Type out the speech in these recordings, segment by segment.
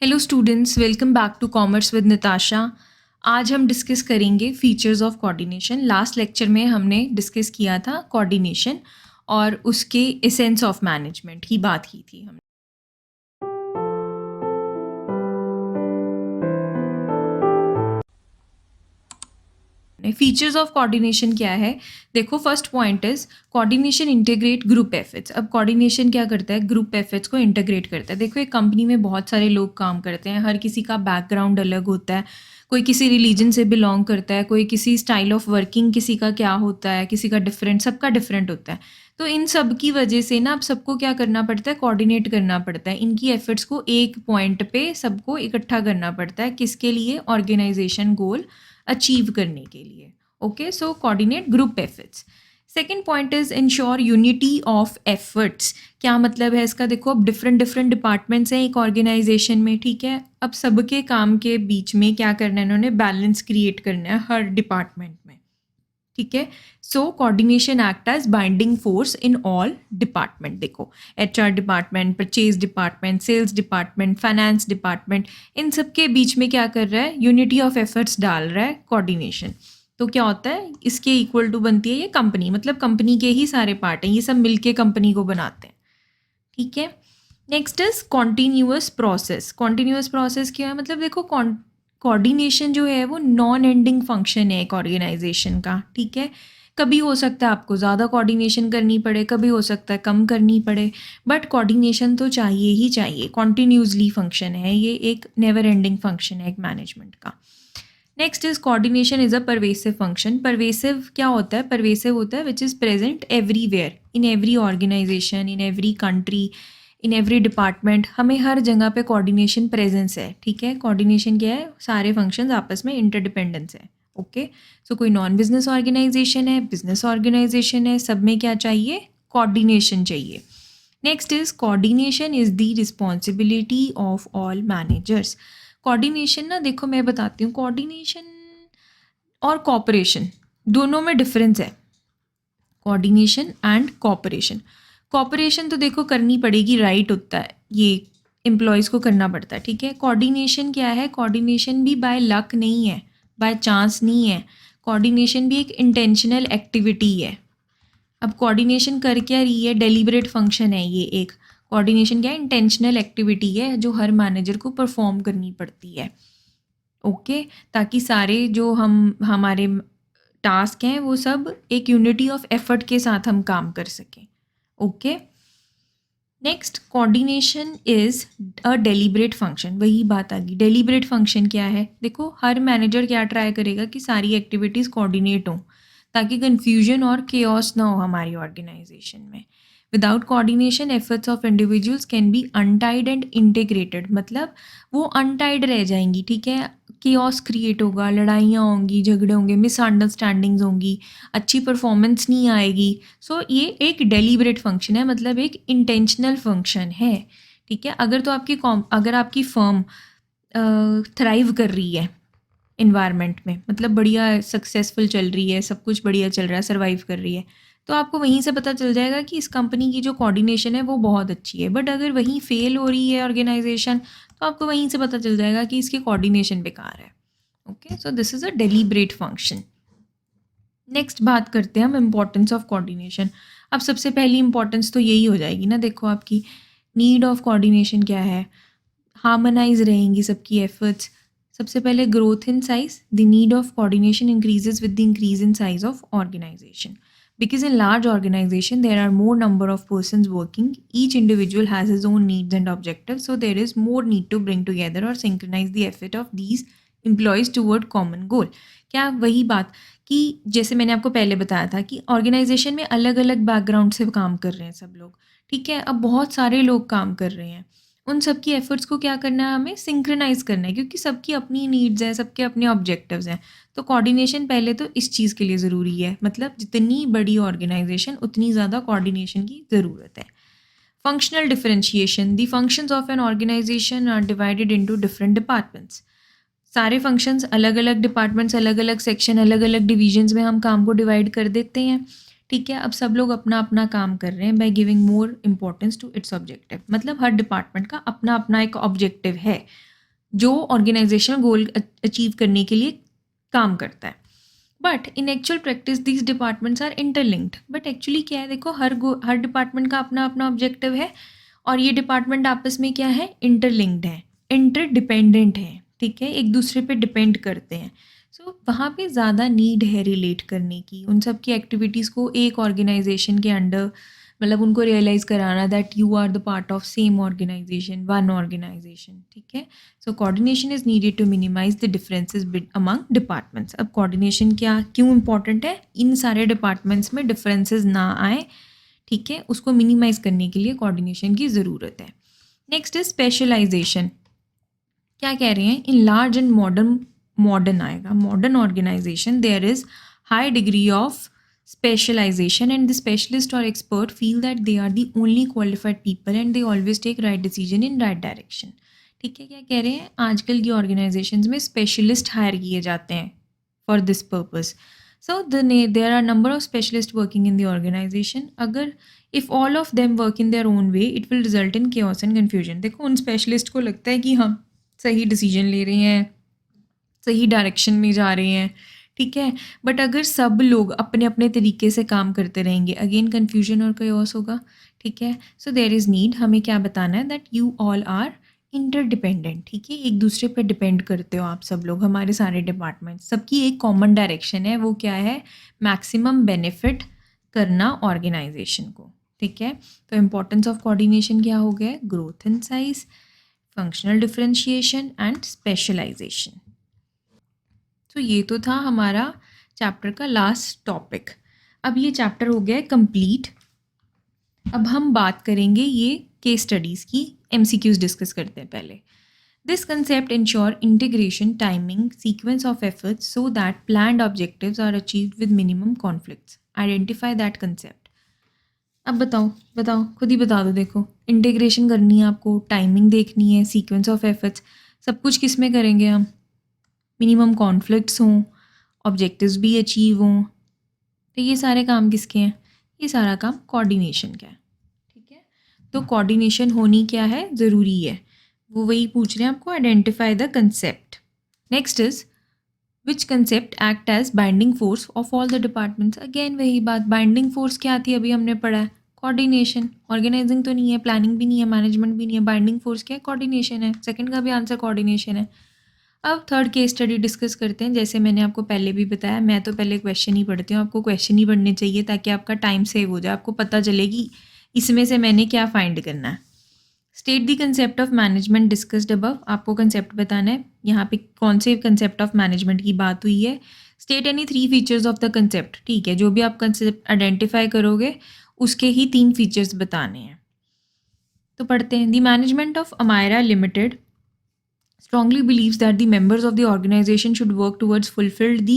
Hello students, welcome back to commerce with Nitasha. आज हम discuss करेंगे features of coordination. Last lecture में हमने डिस्कस किया था कोऑर्डिनेशन और उसके एसेंस ऑफ मैनेजमेंट की बात की थी हमने। फीचर्स ऑफ कोऑर्डिनेशन क्या है? देखो, first point is coordination integrate group efforts. अब कोऑर्डिनेशन क्या करता है? ग्रुप एफर्ट्स को इंटीग्रेट करता है। देखो, एक कंपनी में बहुत सारे लोग काम करते हैं, हर किसी का बैकग्राउंड अलग होता है। कोई किसी रिलीजन से बिलोंग करता है, कोई किसी स्टाइल ऑफ वर्किंग किसी का क्या होता है, किसी का डिफरेंट, सबका डिफरेंट होता है। तो इन सब की वजह से ना अब सबको क्या करना पड़ता है? कोऑर्डिनेट करना पड़ता है। इनकी एफर्ट्स को एक पॉइंट पे सबको इकट्ठा करना पड़ता है। किसके लिए? ऑर्गेनाइजेशन गोल अचीव करने के लिए। Okay, so coordinate group efforts. Second point is ensure unity of efforts. क्या मतलब है इसका? देखो, अब डिफरेंट डिफरेंट डिपार्टमेंट्स हैं एक ऑर्गेनाइजेशन में, ठीक है। अब सबके काम के बीच में क्या करना है? इन्होंने बैलेंस क्रिएट करना है हर डिपार्टमेंट में, ठीक है। So coordination act as binding force in all department. देखो, HR department, purchase department, sales department, finance department, इन सब के बीच में क्या कर रहा है? यूनिटी ऑफ एफर्ट्स डाल रहा है कोऑर्डिनेशन। तो क्या होता है? इसके इक्वल टू बनती है ये कंपनी, मतलब कंपनी के ही सारे पार्ट हैं, ये सब मिलके कंपनी को बनाते हैं, ठीक है। Next is continuous process. Continuous process क्या है? मतलब देखो, कोऑर्डिनेशन जो है वो नॉन एंडिंग फंक्शन है एक ऑर्गेनाइजेशन का, ठीक है। कभी हो सकता है आपको ज़्यादा कोऑर्डिनेशन करनी पड़े, कभी हो सकता है कम करनी पड़े, बट कोऑर्डिनेशन तो चाहिए ही चाहिए। कॉन्टिन्यूसली फंक्शन है ये, एक नेवर एंडिंग फंक्शन है एक मैनेजमेंट का। Next is coordination is a pervasive function. Pervasive क्या होता है? परवेसिव होता है which is present everywhere, in every organisation, in every country, in every department. हमें हर जगह पे कोऑर्डिनेशन प्रेजेंस है, ठीक है। कोऑर्डिनेशन क्या है? सारे फंक्शंस आपस में इंटरडिपेंडेंस है, ओके। सो कोई नॉन बिजनेस ऑर्गेनाइजेशन है, बिजनेस ऑर्गेनाइजेशन है, सब में क्या चाहिए? कोऑर्डिनेशन चाहिए। Next is coordination is the responsibility of all managers. Coordination ना, देखो मैं बताती हूँ, कोऑर्डिनेशन और कॉपरेशन दोनों में डिफरेंस है। Coordination and cooperation. कॉपरेशन तो देखो करनी पड़ेगी, राइट होता है, ये एम्प्लॉयज़ को करना पड़ता है, ठीक है। कोऑर्डिनेशन क्या है? कोऑर्डिनेशन भी बाय लक नहीं है, बाय चांस नहीं है। कोऑर्डिनेशन भी एक इंटेंशनल एक्टिविटी है। अब कोऑर्डिनेशन कर क्या रही है? डेलिबरेट फंक्शन है ये एक। कोऑर्डिनेशन क्या है? इंटेंशनल एक्टिविटी है जो हर मैनेजर को परफॉर्म करनी पड़ती है, ओके। ताकि सारे जो हमारे टास्क हैं वो सब एक यूनिटी ऑफ एफर्ट के साथ हम काम कर सकें, okay. Next, coordination is a deliberate function. वही बात आ गई, डेलिबरेट फंक्शन क्या है? देखो, हर मैनेजर क्या ट्राई करेगा कि सारी एक्टिविटीज़ कोऑर्डिनेट हों, ताकि कन्फ्यूजन और केओस ना हो हमारी ऑर्गेनाइजेशन में। Without coordination efforts of individuals can be untied and integrated. मतलब वो अनटाइड रह जाएंगी, ठीक है। केओस क्रिएट होगा, लड़ाइयाँ होंगी, झगड़े होंगे, मिसअंडरस्टैंडिंग्स होंगी, अच्छी परफॉर्मेंस नहीं आएगी। सो ये एक डेलिबरेट फंक्शन है, मतलब एक इंटेंशनल फंक्शन है, ठीक है। अगर आपकी फर्म थ्राइव कर रही है इन्वायरमेंट में, मतलब बढ़िया सक्सेसफुल चल रही है, सब कुछ बढ़िया चल रहा है, सर्वाइव कर रही है, तो आपको वहीं से पता चल जाएगा कि इस कंपनी की जो कोऑर्डिनेशन है वो बहुत अच्छी है। बट अगर वहीं फेल हो रही है ऑर्गेनाइजेशन, तो आपको वहीं से पता चल जाएगा कि इसकी कोऑर्डिनेशन बेकार है, okay. So this is a deliberate function. Next बात करते हैं हम इम्पोर्टेंस ऑफ कोऑर्डिनेशन। अब सबसे पहली इंपॉर्टेंस तो यही हो जाएगी ना, देखो आपकी नीड ऑफ कोऑर्डिनेशन क्या है? हार्मोनाइज रहेंगी सबकी एफर्ट्स। सबसे पहले growth in size, the need of coordination increases with the increase in size of organisation, because in large organization there are more number of persons working, each individual has his own needs and objectives, so there is more need to bring together or synchronize the effort of these employees toward common goal। क्या वही बात कि जैसे मैंने आपको पहले बताया था कि ऑर्गेनाइजेशन में अलग अलग बैकग्राउंड से काम कर रहे हैं सब लोग, ठीक है। अब बहुत सारे लोग काम कर रहे हैं, उन सबकी एफर्ट्स को क्या करना है? हमें सिंक्रोनाइज करना है, क्योंकि सबकी अपनी नीड्स हैं, सबके अपने ऑब्जेक्टिव्स हैं। तो कोऑर्डिनेशन पहले तो इस चीज़ के लिए ज़रूरी है, मतलब जितनी बड़ी ऑर्गेनाइजेशन उतनी ज़्यादा कोऑर्डिनेशन की ज़रूरत है। Functional differentiation, the functions of an organisation are divided into different departments. सारे फंक्शंस अलग अलग डिपार्टमेंट्स, अलग अलग सेक्शन, अलग अलग डिविजन्स में हम काम को डिवाइड कर देते हैं, ठीक है। अब सब लोग अपना अपना काम कर रहे हैं by giving more importance to its objective. मतलब हर डिपार्टमेंट का अपना अपना एक ऑब्जेक्टिव है, जो ऑर्गेनाइजेशनल गोल अचीव करने के लिए काम करता है। But in actual practice these departments are interlinked. But actually क्या है, देखो हर डिपार्टमेंट का अपना अपना ऑब्जेक्टिव है और ये डिपार्टमेंट आपस में क्या है, इंटरलिंक्ड है, इंटरडिपेंडेंट है, ठीक है, एक दूसरे पे डिपेंड करते हैं। सो वहाँ पे ज़्यादा नीड है रिलेट करने की, उन सब की एक्टिविटीज़ को एक ऑर्गेनाइजेशन के अंडर, मतलब उनको रियलाइज़ कराना that you are the part of same organisation, one organisation, ठीक है। So coordination is needed to minimise the differences among departments. अब कोऑर्डिनेशन क्या क्यों इंपॉर्टेंट है, इन सारे डिपार्टमेंट्स में डिफरेंसेस ना आए, ठीक है, उसको मिनिमाइज करने के लिए कोऑर्डिनेशन की ज़रूरत है। Next is specialisation. क्या कह रहे हैं, इन लार्ज एंड मॉडर्न आएगा, modern organisation there is high degree of specialization and the specialist or expert feel that they are the only qualified people and they always take right decision in right direction, ठीक है। क्या कह रहे हैं, आजकल की organisations में specialist higher किए जाते हैं for this purpose. So there are number of specialist working in the organization. अगर if all of them work in their own way it will result in chaos and confusion. देखो उन specialist को लगता है कि हम सही डिसीजन ले रहे हैं, सही डायरेक्शन में जा रहे हैं, ठीक है, बट अगर सब लोग अपने अपने तरीके से काम करते रहेंगे, अगेन कन्फ्यूजन और केओस होगा, ठीक है। सो देयर इज़ नीड, हमें क्या बताना है, that you all are interdependent, ठीक है, एक दूसरे पर डिपेंड करते हो आप सब लोग, हमारे सारे डिपार्टमेंट, सबकी एक कॉमन डायरेक्शन है, वो क्या है, मैक्सिमम बेनिफिट करना ऑर्गेनाइजेशन को, ठीक है। तो इम्पोर्टेंस ऑफ कोऑर्डिनेशन क्या हो गया, growth in size, functional differentiation and specialisation. तो ये तो था हमारा चैप्टर का लास्ट टॉपिक। अब ये चैप्टर हो गया है कंप्लीट। अब हम बात करेंगे ये केस स्टडीज़ की, एमसीक्यूज डिस्कस करते हैं पहले। This concept ensure integration, timing, sequence of efforts so that planned objectives are achieved with minimum conflicts. Identify that concept. अब बताओ खुद ही बता दो। देखो इंटीग्रेशन करनी है आपको, टाइमिंग देखनी है, सीक्वेंस ऑफ एफर्ट्स, सब कुछ किस में करेंगे हम, मिनिमम कॉन्फ्लिक्ट्स हों, ऑब्जेक्टिव्स भी अचीव हों, तो ये सारे काम किसके हैं, ये सारा काम कोऑर्डिनेशन का है, ठीक है। तो कोऑर्डिनेशन होनी क्या है, ज़रूरी है, वो वही पूछ रहे हैं आपको, identify the concept. Next is which concept act as binding force of all the departments. Again वही बात, बाइंडिंग फोर्स क्या थी, अभी हमने पढ़ा है, कोऑर्डिनेशन। ऑर्गेनाइजिंग तो नहीं है, प्लानिंग भी नहीं है, मैनेजमेंट भी नहीं है, बाइंडिंग फोर्स क्या है, कोऑर्डिनेशन है। सेकंड का भी आंसर कोऑर्डिनेशन है। अब थर्ड केस स्टडी डिस्कस करते हैं। जैसे मैंने आपको पहले भी बताया, मैं तो पहले क्वेश्चन ही पढ़ती हूँ, आपको क्वेश्चन ही पढ़ने चाहिए ताकि आपका टाइम सेव हो जाए, आपको पता चले कि इसमें से मैंने क्या फाइंड करना है। State the concept of management discussed above, आपको कंसेप्ट बताना है, यहाँ पे कौन से कंसेप्ट ऑफ मैनेजमेंट की बात हुई है। State any 3 features of the concept, ठीक है, जो भी आप कंसेप्ट आइडेंटिफाई करोगे उसके ही 3 फीचर्स बताने हैं। तो पढ़ते हैं। The management of Amaira limited strongly believes that the members of the organization should work towards fulfill the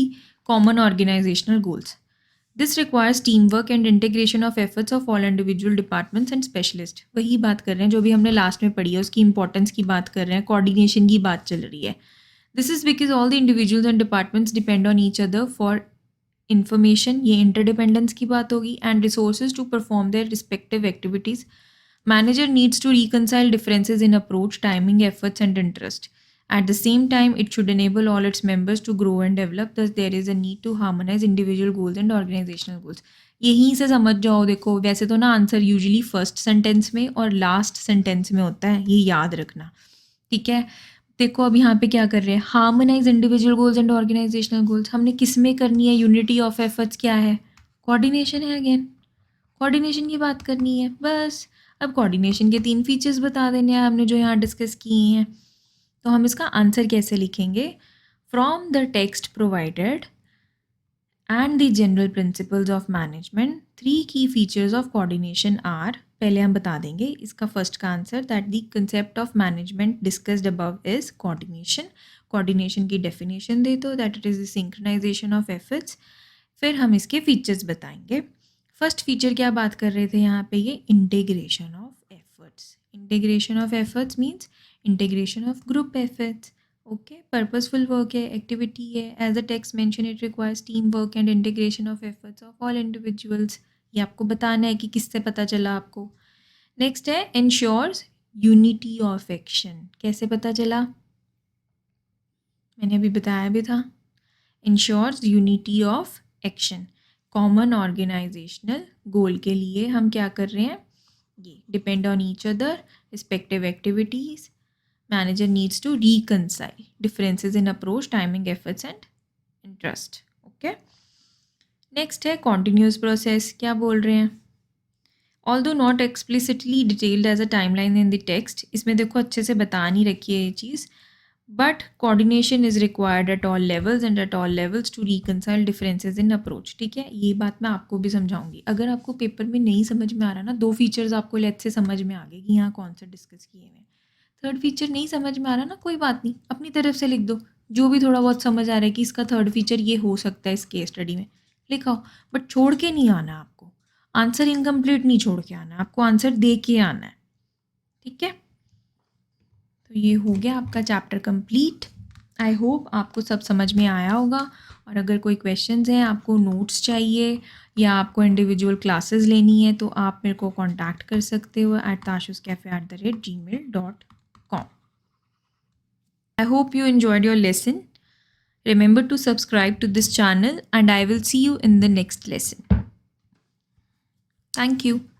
common organizational goals. This requires teamwork and integration of efforts of all individual departments and specialists. वही बात कर रहे हैं जो भी हमने last में पढ़ी है, उसकी इंपॉर्टेंस की बात कर रहे हैं, कोऑर्डिनेशन की बात चल रही है। This is because all the individuals and departments depend on each other for information, ये interdependence की बात होगी, and resources to perform their respective activities. Manager needs to reconcile differences in approach, timing, efforts, and interest. At the same time, it should enable all its members to grow and develop. Thus, there is a need to harmonize individual goals and organizational goals. यहीं से समझ जाओ। देखो वैसे तो ना answer usually first sentence में और लास्ट सेंटेंस में होता है, ये याद रखना, ठीक है। देखो अब यहाँ पे क्या कर रहे हैं, harmonise individual goals and organisational goals. हमने किस में करनी है, यूनिटी ऑफ एफर्ट्स क्या है, कोऑर्डिनेशन है। अगेन कोऑर्डिनेशन की बात करनी है बस। अब कोऑर्डिनेशन के 3 फीचर्स बता देने हैं हमने जो यहाँ डिस्कस किए हैं। तो हम इसका आंसर कैसे लिखेंगे, from the text provided and the general principles of management 3 की फीचर्स ऑफ कोऑर्डिनेशन आर, पहले हम बता देंगे इसका फर्स्ट का answer, that the concept of management discussed above is coordination. Coordination की डेफिनेशन दे दो, that it is the synchronisation of efforts. फिर हम इसके फीचर्स बताएंगे। फर्स्ट फीचर क्या बात कर रहे थे यहाँ पे, ये integration of efforts. Integration of efforts means integration of group efforts, okay. Purposeful work है, एक्टिविटी है, as a text mention it requires team work and integration of efforts of all individuals. ये आपको बताना है कि किससे पता चला आपको। नेक्स्ट है इंश्योर्स यूनिटी ऑफ एक्शन, कैसे पता चला, मैंने अभी बताया भी था। Ensures unity of action, common organizational goal के लिए हम क्या कर रहे हैं, ये depend on each other respective activities, manager needs to reconcile differences in approach, timing, efforts and interest. Okay, next है कॉन्टिन्यूस प्रोसेस। क्या बोल रहे हैं, although not explicitly detailed as a timeline in the text, इसमें देखो अच्छे से बता नहीं रखी है ये चीज़, but coordination is required eight all levels and at all levels to reconcile differences in approach. ठीक है, ये बात मैं आपको भी समझाऊंगी। अगर आपको पेपर में नहीं समझ में आ रहा ना, 2 फीचर्स आपको लेट से समझ में आ गए कि यहाँ कौन सा डिस्कस किए हुए हैं, 3rd फीचर नहीं समझ में आ रहा ना, कोई बात नहीं, अपनी तरफ से लिख दो जो भी थोड़ा बहुत समझ आ रहा है कि इसका 3rd फीचर ये हो सकता है इस केस स्टडी में, लिखाओ। बट छोड़ के नहीं आना आपको, आंसर इनकम्प्लीट नहीं छोड़ के आना, आपको आंसर दे के आना है। ठीक है, तो ये हो गया आपका चैप्टर कंप्लीट। आई होप आपको सब समझ में आया होगा, और अगर कोई क्वेश्चंस हैं, आपको नोट्स चाहिए या आपको इंडिविजुअल क्लासेस लेनी है, तो आप मेरे को कांटेक्ट कर सकते हो @tashuskafe@gmail.com। I hope you enjoyed your lesson. Remember to subscribe to this channel and I will see you in the next lesson. Thank you.